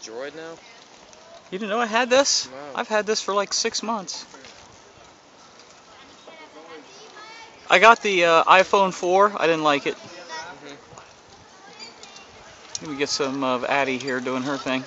Droid now? You didn't know I had this? No. I've had this for like 6 months. I got the iPhone 4. I didn't like it. Let me get some of Addie here doing her thing.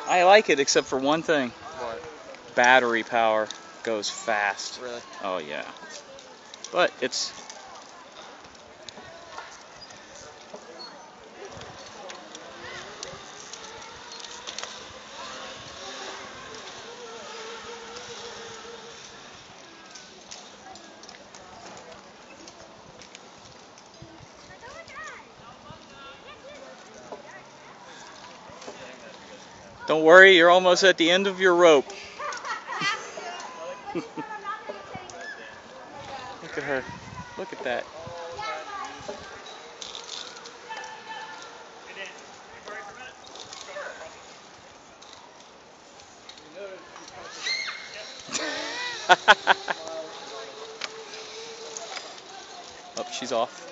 I like it except for one thing. What? Battery power goes fast. Really? Oh yeah. But it's don't worry, you're almost at the end of your rope. Look at her. Look at that. Oh, she's off.